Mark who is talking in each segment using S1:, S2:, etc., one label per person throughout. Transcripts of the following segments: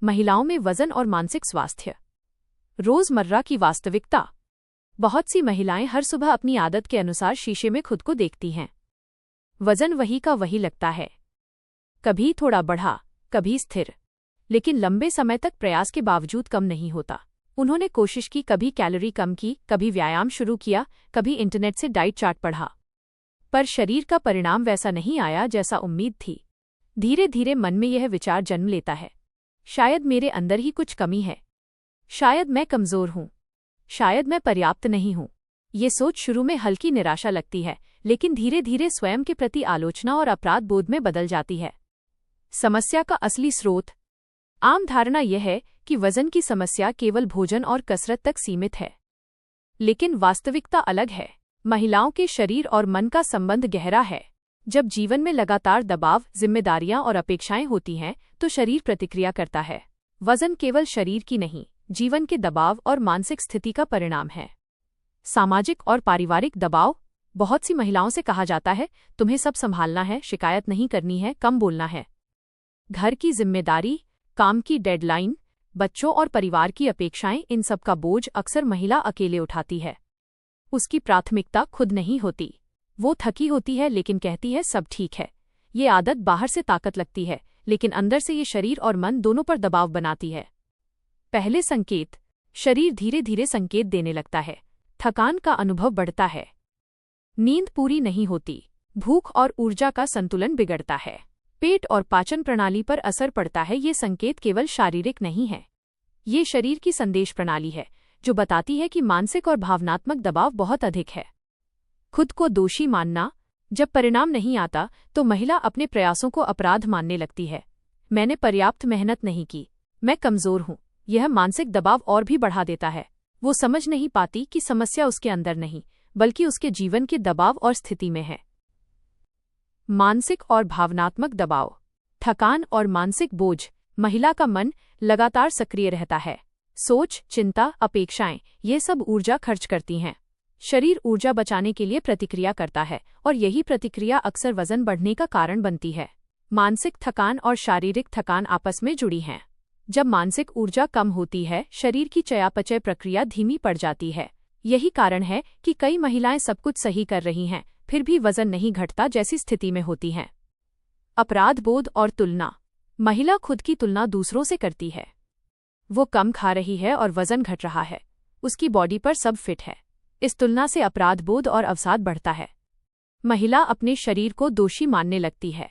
S1: महिलाओं में वजन और मानसिक स्वास्थ्य। रोजमर्रा की वास्तविकता। बहुत सी महिलाएं हर सुबह अपनी आदत के अनुसार शीशे में खुद को देखती हैं। वजन वही का वही लगता है, कभी थोड़ा बढ़ा, कभी स्थिर, लेकिन लंबे समय तक प्रयास के बावजूद कम नहीं होता। उन्होंने कोशिश की, कभी कैलोरी कम की, कभी व्यायाम शुरू किया, कभी इंटरनेट से डाइट चार्ट पढ़ा, पर शरीर का परिणाम वैसा नहीं आया जैसा उम्मीद थी। धीरे धीरे मन में यह विचार जन्म लेता है, शायद मेरे अंदर ही कुछ कमी है, शायद मैं कमजोर हूं, शायद मैं पर्याप्त नहीं हूं। ये सोच शुरू में हल्की निराशा लगती है, लेकिन धीरे धीरे स्वयं के प्रति आलोचना और अपराध बोध में बदल जाती है। समस्या का असली स्रोत। आम धारणा यह है कि वजन की समस्या केवल भोजन और कसरत तक सीमित है, लेकिन वास्तविकता अलग है। महिलाओं के शरीर और मन का संबंध गहरा है। जब जीवन में लगातार दबाव, जिम्मेदारियां और अपेक्षाएं होती हैं, तो शरीर प्रतिक्रिया करता है। वजन केवल शरीर की नहीं, जीवन के दबाव और मानसिक स्थिति का परिणाम है। सामाजिक और पारिवारिक दबाव। बहुत सी महिलाओं से कहा जाता है, तुम्हें सब संभालना है, शिकायत नहीं करनी है, कम बोलना है। घर की जिम्मेदारी, काम की डेडलाइन, बच्चों और परिवार की अपेक्षाएं, इन सब का बोझ अक्सर महिला अकेले उठाती है। उसकी प्राथमिकता खुद नहीं होती। वो थकी होती है लेकिन कहती है सब ठीक है। ये आदत बाहर से ताकत लगती है, लेकिन अंदर से ये शरीर और मन दोनों पर दबाव बनाती है। पहले संकेत। शरीर धीरे धीरे संकेत देने लगता है। थकान का अनुभव बढ़ता है, नींद पूरी नहीं होती, भूख और ऊर्जा का संतुलन बिगड़ता है, पेट और पाचन प्रणाली पर असर पड़ता है। ये संकेत केवल शारीरिक नहीं है, ये शरीर की संदेश प्रणाली है जो बताती है कि मानसिक और भावनात्मक दबाव बहुत अधिक है। खुद को दोषी मानना। जब परिणाम नहीं आता तो महिला अपने प्रयासों को अपराध मानने लगती है। मैंने पर्याप्त मेहनत नहीं की, मैं कमजोर हूं। यह मानसिक दबाव और भी बढ़ा देता है। वो समझ नहीं पाती कि समस्या उसके अंदर नहीं, बल्कि उसके जीवन के दबाव और स्थिति में है। मानसिक और भावनात्मक दबाव। थकान और मानसिक बोझ। महिला का मन लगातार सक्रिय रहता है। सोच, चिंता, अपेक्षाएं, ये सब ऊर्जा खर्च करती हैं। शरीर ऊर्जा बचाने के लिए प्रतिक्रिया करता है, और यही प्रतिक्रिया अक्सर वजन बढ़ने का कारण बनती है। मानसिक थकान और शारीरिक थकान आपस में जुड़ी हैं। जब मानसिक ऊर्जा कम होती है, शरीर की चयापचय प्रक्रिया धीमी पड़ जाती है। यही कारण है कि कई महिलाएं सब कुछ सही कर रही हैं, फिर भी वजन नहीं घटता जैसी स्थिति में होती हैं। अपराध बोध और तुलना। महिला खुद की तुलना दूसरों से करती है। वो कम खा रही है और वजन घट रहा है, उसकी बॉडी पर सब फिट है। इस तुलना से अपराध बोध और अवसाद बढ़ता है। महिला अपने शरीर को दोषी मानने लगती है,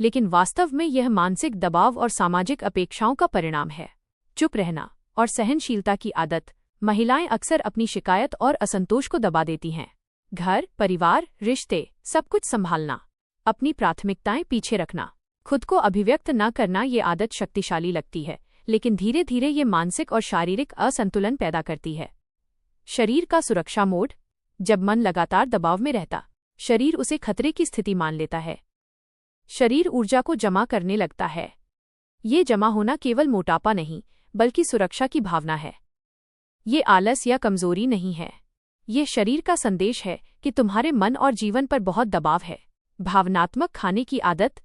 S1: लेकिन वास्तव में यह मानसिक दबाव और सामाजिक अपेक्षाओं का परिणाम है। चुप रहना और सहनशीलता की आदत। महिलाएं अक्सर अपनी शिकायत और असंतोष को दबा देती हैं। घर, परिवार, रिश्ते, सब कुछ संभालना, अपनी प्राथमिकताएं पीछे रखना, खुद को अभिव्यक्त न करना। ये आदत शक्तिशाली लगती है, लेकिन धीरे धीरे ये मानसिक और शारीरिक असंतुलन पैदा करती है। शरीर का सुरक्षा मोड। जब मन लगातार दबाव में रहता, शरीर उसे खतरे की स्थिति मान लेता है। शरीर ऊर्जा को जमा करने लगता है। ये जमा होना केवल मोटापा नहीं, बल्कि सुरक्षा की भावना है। ये आलस या कमजोरी नहीं है, ये शरीर का संदेश है कि तुम्हारे मन और जीवन पर बहुत दबाव है। भावनात्मक खाने की आदत।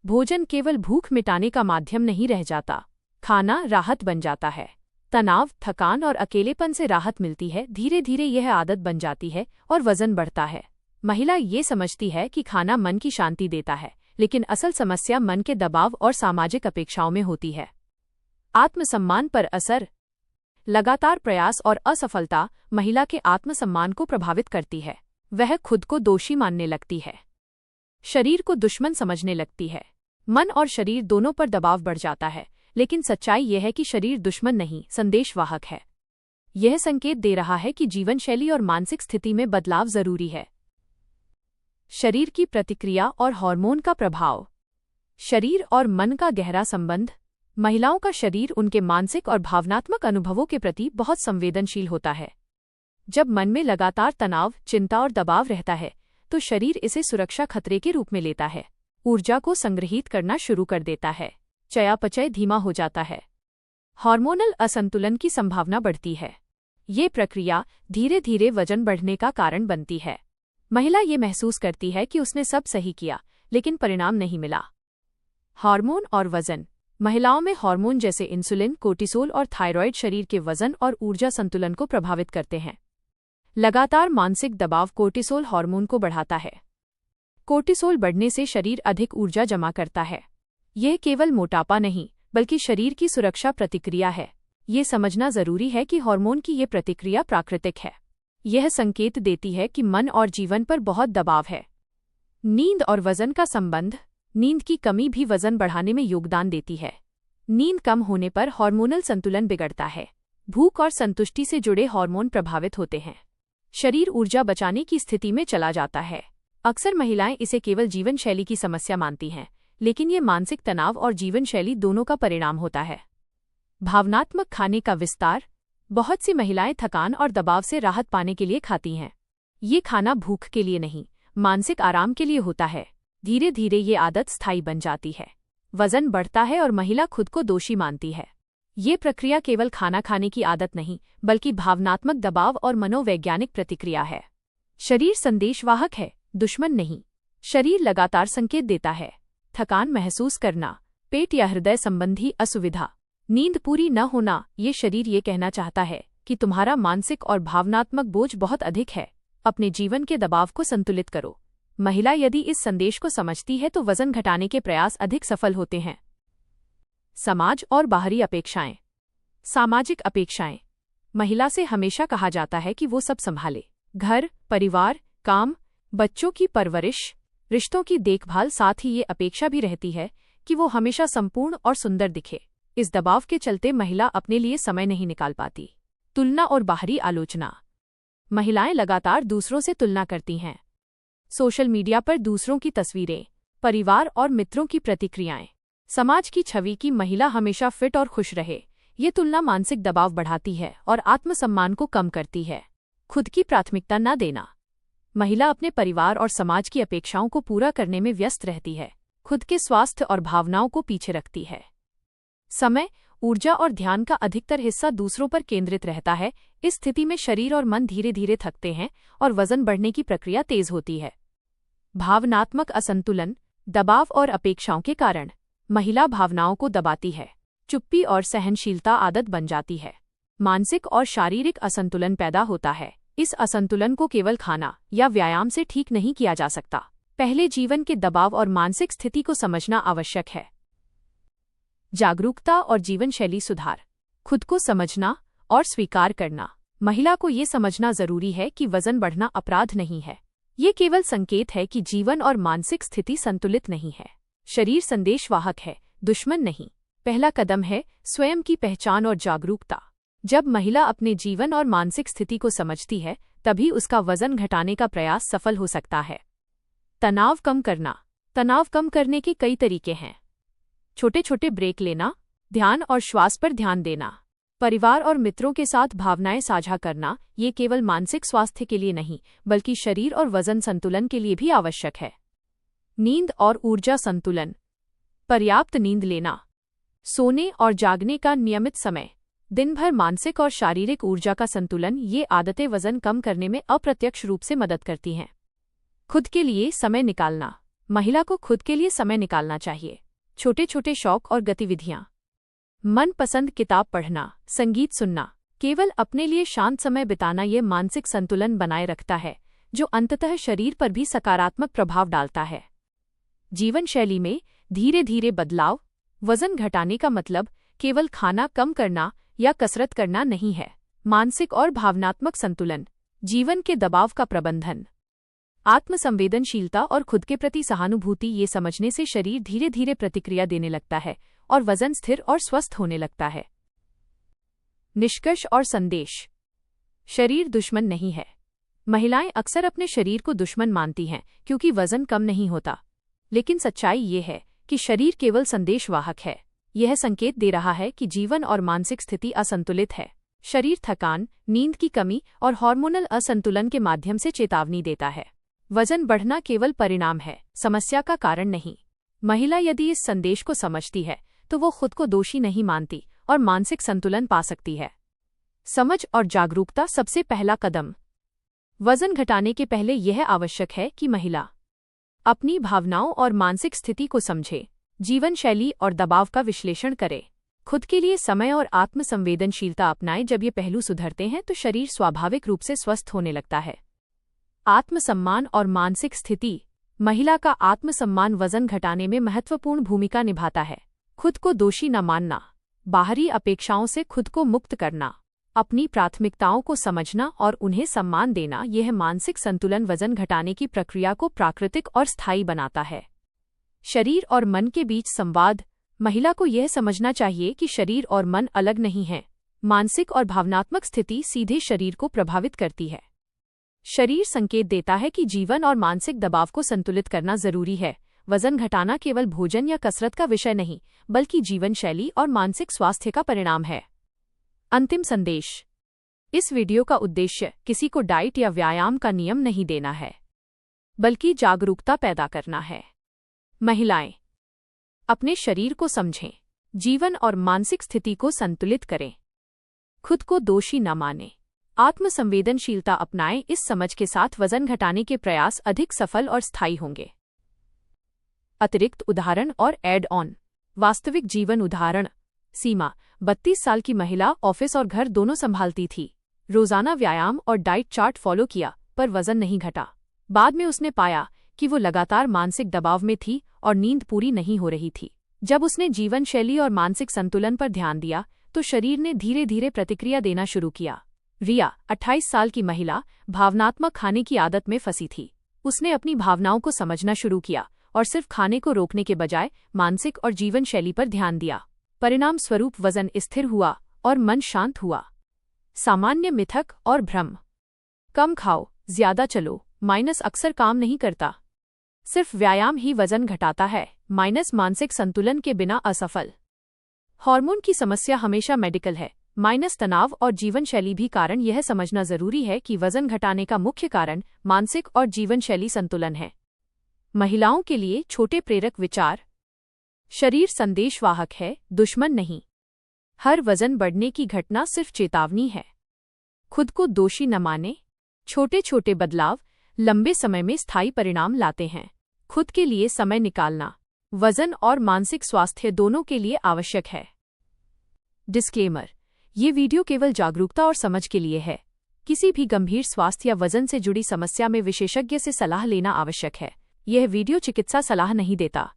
S1: भोजन केवल भूख मिटाने का माध्यम नहीं रह जाता, खाना राहत बन जाता है। तनाव, थकान और अकेलेपन से राहत मिलती है। धीरे धीरे यह आदत बन जाती है और वजन बढ़ता है। महिला ये समझती है कि खाना मन की शांति देता है, लेकिन असल समस्या मन के दबाव और सामाजिक अपेक्षाओं में होती है। आत्मसम्मान पर असर। लगातार प्रयास और असफलता महिला के आत्मसम्मान को प्रभावित करती है। वह खुद को दोषी मानने लगती है, शरीर को दुश्मन समझने लगती है। मन और शरीर दोनों पर दबाव बढ़ जाता है, लेकिन सच्चाई यह है कि शरीर दुश्मन नहीं, संदेशवाहक है। यह संकेत दे रहा है कि जीवनशैली और मानसिक स्थिति में बदलाव जरूरी है। शरीर की प्रतिक्रिया और हार्मोन का प्रभाव। शरीर और मन का गहरा संबंध। महिलाओं का शरीर उनके मानसिक और भावनात्मक अनुभवों के प्रति बहुत संवेदनशील होता है। जब मन में लगातार तनाव, चिंता और दबाव रहता है, तो शरीर इसे सुरक्षा खतरे के रूप में लेता है। ऊर्जा को संग्रहीत करना शुरू कर देता है। चयापचय धीमा हो जाता है। हार्मोनल असंतुलन की संभावना बढ़ती है। ये प्रक्रिया धीरे धीरे वजन बढ़ने का कारण बनती है। महिला ये महसूस करती है कि उसने सब सही किया, लेकिन परिणाम नहीं मिला। हार्मोन और वजन। महिलाओं में हार्मोन जैसे इंसुलिन, कोर्टिसोल और थायराइड शरीर के वजन और ऊर्जा संतुलन को प्रभावित करते हैं। लगातार मानसिक दबाव कोर्टिसोल हार्मोन को बढ़ाता है। कोर्टिसोल बढ़ने से शरीर अधिक ऊर्जा जमा करता है। यह केवल मोटापा नहीं, बल्कि शरीर की सुरक्षा प्रतिक्रिया है। ये समझना जरूरी है कि हार्मोन की ये प्रतिक्रिया प्राकृतिक है। यह संकेत देती है कि मन और जीवन पर बहुत दबाव है। नींद और वजन का संबंध। नींद की कमी भी वजन बढ़ाने में योगदान देती है। नींद कम होने पर हार्मोनल संतुलन बिगड़ता है। भूख और संतुष्टि से जुड़े हार्मोन प्रभावित होते हैं। शरीर ऊर्जा बचाने की स्थिति में चला जाता है। अक्सर महिलाएं इसे केवल जीवन शैली की समस्या मानती हैं, लेकिन ये मानसिक तनाव और जीवन शैली दोनों का परिणाम होता है। भावनात्मक खाने का विस्तार। बहुत सी महिलाएं थकान और दबाव से राहत पाने के लिए खाती हैं। ये खाना भूख के लिए नहीं, मानसिक आराम के लिए होता है। धीरे धीरे ये आदत स्थायी बन जाती है। वजन बढ़ता है और महिला खुद को दोषी मानती है। ये प्रक्रिया केवल खाना खाने की आदत नहीं, बल्कि भावनात्मक दबाव और मनोवैज्ञानिक प्रतिक्रिया है। शरीर संदेशवाहक है, दुश्मन नहीं। शरीर लगातार संकेत देता है। थकान महसूस करना, पेट या हृदय संबंधी असुविधा, नींद पूरी न होना, ये शरीर ये कहना चाहता है कि तुम्हारा मानसिक और भावनात्मक बोझ बहुत अधिक है। अपने जीवन के दबाव को संतुलित करो। महिला यदि इस संदेश को समझती है तो वजन घटाने के प्रयास अधिक सफल होते हैं। समाज और बाहरी अपेक्षाएं। सामाजिक अपेक्षाएं। महिला से हमेशा कहा जाता है कि वो सब संभाले। घर, परिवार, काम, बच्चों की परवरिश, रिश्तों की देखभाल। साथ ही ये अपेक्षा भी रहती है कि वो हमेशा संपूर्ण और सुंदर दिखे। इस दबाव के चलते महिला अपने लिए समय नहीं निकाल पाती। तुलना और बाहरी आलोचना। महिलाएं लगातार दूसरों से तुलना करती हैं। सोशल मीडिया पर दूसरों की तस्वीरें, परिवार और मित्रों की प्रतिक्रियाएं। समाज की छवि की महिला हमेशा फिट और खुश रहे। ये तुलना मानसिक दबाव बढ़ाती है और आत्मसम्मान को कम करती है। खुद की प्राथमिकता न देना। महिला अपने परिवार और समाज की अपेक्षाओं को पूरा करने में व्यस्त रहती है। खुद के स्वास्थ्य और भावनाओं को पीछे रखती है। समय, ऊर्जा और ध्यान का अधिकतर हिस्सा दूसरों पर केंद्रित रहता है। इस स्थिति में शरीर और मन धीरे धीरे थकते हैं और वजन बढ़ने की प्रक्रिया तेज होती है। भावनात्मक असंतुलन। दबाव और अपेक्षाओं के कारण महिला भावनाओं को दबाती है। चुप्पी और सहनशीलता आदत बन जाती है। मानसिक और शारीरिक असंतुलन पैदा होता है। इस असंतुलन को केवल खाना या व्यायाम से ठीक नहीं किया जा सकता। पहले जीवन के दबाव और मानसिक स्थिति को समझना आवश्यक है। जागरूकता और जीवन शैली सुधार। खुद को समझना और स्वीकार करना। महिला को ये समझना जरूरी है कि वजन बढ़ना अपराध नहीं है। ये केवल संकेत है कि जीवन और मानसिक स्थिति संतुलित नहीं है। शरीर संदेशवाहक है, दुश्मन नहीं। पहला कदम है स्वयं की पहचान और जागरूकता। जब महिला अपने जीवन और मानसिक स्थिति को समझती है, तभी उसका वजन घटाने का प्रयास सफल हो सकता है। तनाव कम करना। तनाव कम करने के कई तरीके हैं। छोटे छोटे ब्रेक लेना, ध्यान और श्वास पर ध्यान देना, परिवार और मित्रों के साथ भावनाएं साझा करना। ये केवल मानसिक स्वास्थ्य के लिए नहीं, बल्कि शरीर और वजन संतुलन के लिए भी आवश्यक है। नींद और ऊर्जा संतुलन। पर्याप्त नींद लेना, सोने और जागने का नियमित समय, दिन भर मानसिक और शारीरिक ऊर्जा का संतुलन। ये आदतें वजन कम करने में अप्रत्यक्ष रूप से मदद करती हैं। खुद के लिए समय निकालना। महिला को खुद के लिए समय निकालना चाहिए। छोटे छोटे शौक और गतिविधियां, मनपसंद किताब पढ़ना, संगीत सुनना, केवल अपने लिए शांत समय बिताना। ये मानसिक संतुलन बनाए रखता है, जो अंततः शरीर पर भी सकारात्मक प्रभाव डालता है। जीवन शैली में धीरे धीरे बदलाव। वजन घटाने का मतलब केवल खाना कम करना या कसरत करना नहीं है। मानसिक और भावनात्मक संतुलन, जीवन के दबाव का प्रबंधन, आत्मसंवेदनशीलता और खुद के प्रति सहानुभूति। ये समझने से शरीर धीरे धीरे प्रतिक्रिया देने लगता है और वजन स्थिर और स्वस्थ होने लगता है। निष्कर्ष और संदेश। शरीर दुश्मन नहीं है। महिलाएं अक्सर अपने शरीर को दुश्मन मानती हैं क्योंकि वजन कम नहीं होता, लेकिन सच्चाई ये है कि शरीर केवल संदेशवाहक है। यह संकेत दे रहा है कि जीवन और मानसिक स्थिति असंतुलित है। शरीर थकान, नींद की कमी और हार्मोनल असंतुलन के माध्यम से चेतावनी देता है। वजन बढ़ना केवल परिणाम है, समस्या का कारण नहीं। महिला यदि इस संदेश को समझती है तो वो खुद को दोषी नहीं मानती और मानसिक संतुलन पा सकती है। समझ और जागरूकता सबसे पहला कदम। वजन घटाने के पहले यह आवश्यक है कि महिला अपनी भावनाओं और मानसिक स्थिति को समझे। जीवन शैली और दबाव का विश्लेषण करें। खुद के लिए समय और आत्मसंवेदनशीलता अपनाएं। जब ये पहलू सुधरते हैं तो शरीर स्वाभाविक रूप से स्वस्थ होने लगता है। आत्मसम्मान और मानसिक स्थिति। महिला का आत्मसम्मान वजन घटाने में महत्वपूर्ण भूमिका निभाता है। खुद को दोषी न मानना, बाहरी अपेक्षाओं से खुद को मुक्त करना, अपनी प्राथमिकताओं को समझना और उन्हें सम्मान देना, यह मानसिक संतुलन वजन घटाने की प्रक्रिया को प्राकृतिक और स्थायी बनाता है। शरीर और मन के बीच संवाद। महिला को यह समझना चाहिए कि शरीर और मन अलग नहीं हैं। मानसिक और भावनात्मक स्थिति सीधे शरीर को प्रभावित करती है। शरीर संकेत देता है कि जीवन और मानसिक दबाव को संतुलित करना जरूरी है। वजन घटाना केवल भोजन या कसरत का विषय नहीं, बल्कि जीवन शैली और मानसिक स्वास्थ्य का परिणाम है। अंतिम संदेश। इस वीडियो का उद्देश्य किसी को डाइट या व्यायाम का नियम नहीं देना है, बल्कि जागरूकता पैदा करना है। महिलाएं, अपने शरीर को समझें, जीवन और मानसिक स्थिति को संतुलित करें। खुद को दोषी न मानें, आत्मसंवेदनशीलता अपनाएं। इस समझ के साथ वजन घटाने के प्रयास अधिक सफल और स्थायी होंगे। अतिरिक्त उदाहरण और ऐड ऑन। वास्तविक जीवन उदाहरण। सीमा, 32 साल की महिला, ऑफिस और घर दोनों संभालती थी। रोजाना व्यायाम और डाइट चार्ट फॉलो किया, पर वजन नहीं घटा। बाद में उसने पाया कि वो लगातार मानसिक दबाव में थी और नींद पूरी नहीं हो रही थी। जब उसने जीवन शैली और मानसिक संतुलन पर ध्यान दिया तो शरीर ने धीरे धीरे प्रतिक्रिया देना शुरू किया। रिया, 28 साल की महिला, भावनात्मक खाने की आदत में फंसी थी। उसने अपनी भावनाओं को समझना शुरू किया और सिर्फ खाने को रोकने के बजाय मानसिक और जीवन शैली पर ध्यान दिया। परिणाम स्वरूप वजन स्थिर हुआ और मन शांत हुआ। सामान्य मिथक और भ्रम। कम खाओ, ज्यादा चलो, माइनस अक्सर काम नहीं करता। सिर्फ व्यायाम ही वजन घटाता है, माइनस मानसिक संतुलन के बिना असफल। हार्मोन की समस्या हमेशा मेडिकल है, माइनस तनाव और जीवन शैली भी कारण। यह समझना जरूरी है कि वजन घटाने का मुख्य कारण मानसिक और जीवन शैली संतुलन है। महिलाओं के लिए छोटे प्रेरक विचार। शरीर संदेशवाहक है, दुश्मन नहीं। हर वजन बढ़ने की घटना सिर्फ चेतावनी है। खुद को दोषी न माने। छोटे छोटे बदलाव लंबे समय में स्थायी परिणाम लाते हैं। खुद के लिए समय निकालना वजन और मानसिक स्वास्थ्य दोनों के लिए आवश्यक है। डिस्क्लेमर, ये वीडियो केवल जागरूकता और समझ के लिए है। किसी भी गंभीर स्वास्थ्य या वजन से जुड़ी समस्या में विशेषज्ञ से सलाह लेना आवश्यक है। यह वीडियो चिकित्सा सलाह नहीं देता।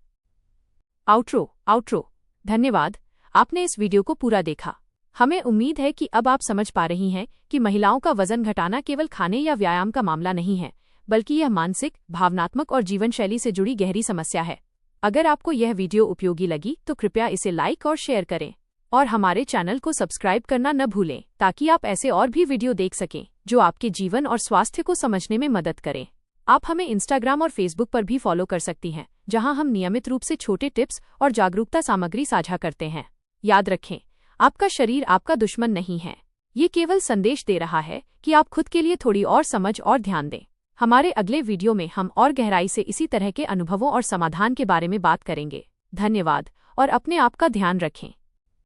S1: आउट्रो। धन्यवाद, आपने इस वीडियो को पूरा देखा। हमें उम्मीद है कि अब आप समझ पा रही हैं कि महिलाओं का वजन घटाना केवल खाने या व्यायाम का मामला नहीं है, बल्कि यह मानसिक, भावनात्मक और जीवन शैली से जुड़ी गहरी समस्या है। अगर आपको यह वीडियो उपयोगी लगी तो कृपया इसे लाइक और शेयर करें और हमारे चैनल को सब्सक्राइब करना न भूलें, ताकि आप ऐसे और भी वीडियो देख सकें जो आपके जीवन और स्वास्थ्य को समझने में मदद करें। आप हमें इंस्टाग्राम और फेसबुक पर भी फॉलो कर सकती हैं, जहां हम नियमित रूप से छोटे टिप्स और जागरूकता सामग्री साझा करते हैं। याद रखें, आपका शरीर आपका दुश्मन नहीं है। ये केवल संदेश दे रहा है कि आप खुद के लिए थोड़ी और समझ और ध्यान दें। हमारे अगले वीडियो में हम और गहराई से इसी तरह के अनुभवों और समाधान के बारे में बात करेंगे। धन्यवाद और अपने आप का ध्यान रखें।